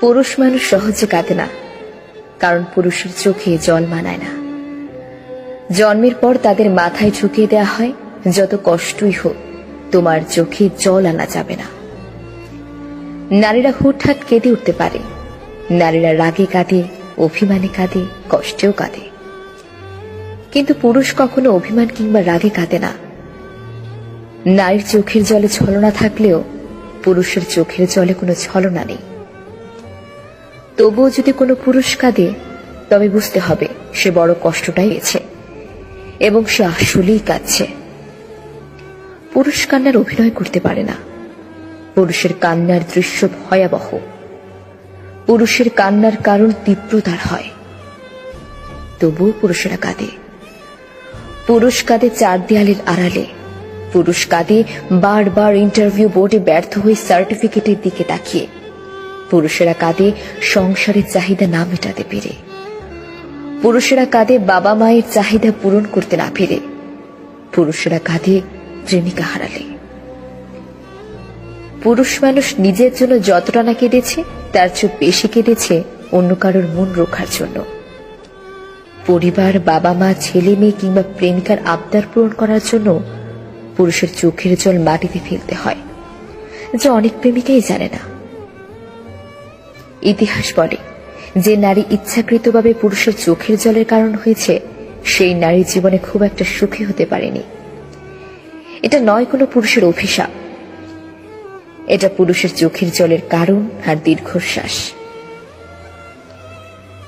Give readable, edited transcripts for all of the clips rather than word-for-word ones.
পুরুষ মানুষ সহজে কাঁদে না, কারণ পুরুষের চোখে জল মানায় না। জন্মের পর তাদের মাথায় ঝুঁকিয়ে দেয়া হয়, যত কষ্টই হোক তোমার চোখে জল আনা যাবে না। নারীরা হুটহাট কেঁদে উঠতে পারে, নারীরা রাগে কাঁদে, অভিমানে কাঁদে, কষ্টেও কাঁদে, কিন্তু পুরুষ কখনো অভিমান কিংবা রাগে কাঁদে না। নারীর চোখের জলে ছলনা থাকলেও পুরুষের চোখের জলে কোনো ছলনা নেই। তবুও যদি কোনো পুরুষ কাঁদে, তবে বুঝতে হবে সে বড় কষ্টটাই পেয়েছে এবং সে আসলেই কাঁদছে। পুরুষ কান্নার অভিনয় করতে পারে না। পুরুষের কান্নার দৃশ্য ভয়াবহ। পুরুষের কান্নার কারণ তীব্রতার হয়। তবুও পুরুষেরা কাঁদে। পুরুষ কাঁদে চার দেয়ালের আড়ালে। পুরুষ কাঁদে বারবার ইন্টারভিউ বোর্ডে ব্যর্থ হয়ে সার্টিফিকেটের দিকে তাকিয়ে। পুরুষেরা কাঁদে সংসারের চাহিদা না মেটাতে পেরে। পুরুষেরা কাঁদে বাবা মায়ের চাহিদা পূরণ করতে না পেরে। পুরুষেরা কাঁদে প্রেমিকা হারালে। পুরুষ মানুষ নিজের জন্য যতটা না কেঁদেছে, তার চেয়ে বেশি কেঁদেছে অন্য কারোর মন রক্ষার জন্য। পরিবার, বাবা মা, ছেলে মেয়ে কিংবা প্রেমিকার আবদার পূরণ করার জন্য পুরুষের চোখের জল মাটিতে ফেলতে হয়, যা অনেক প্রেমিকাই জানে না। ইতিহাস বলে, যে নারী ইচ্ছাকৃতভাবে পুরুষের চোখের জলের কারণ হয়েছে, সেই নারীর জীবনে খুব একটা সুখী হতে পারেনি। এটা নয় কোনো পুরুষের অভিশাপ, এটা পুরুষের চোখের জলের কারণ আর দীর্ঘশ্বাস।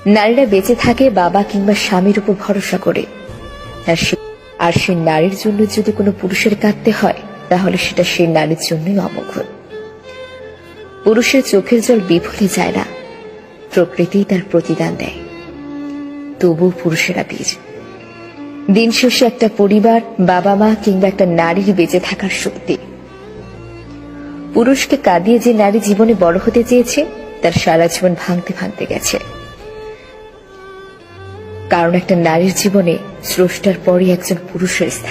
নারীরা বেঁচে থাকে বাবা কিংবা স্বামীর উপর ভরসা করে, আর সেই নারীর জন্য যদি কোনো পুরুষের কাঁদতে হয়, তাহলে সেটা সেই নারীর জন্যই অমঙ্গল। পুরুষের চোখের জল বিফলে যায় না, প্রকৃতি তার প্রতিদান দেয়। তবুও পুরুষেরা বীর। দিন শেষে একটা পরিবার, বাবা মা কিংবা একটা নারীর বেঁচে থাকার শক্তি। পুরুষকে কাঁদিয়ে যে নারী জীবনে বড় হতে চেয়েছে, তার সারা জীবন ভাঙতে ভাঙতে গেছে। কারণ একটা নারীর জীবনে স্রষ্টার পরই একজন পুরুষের স্থান।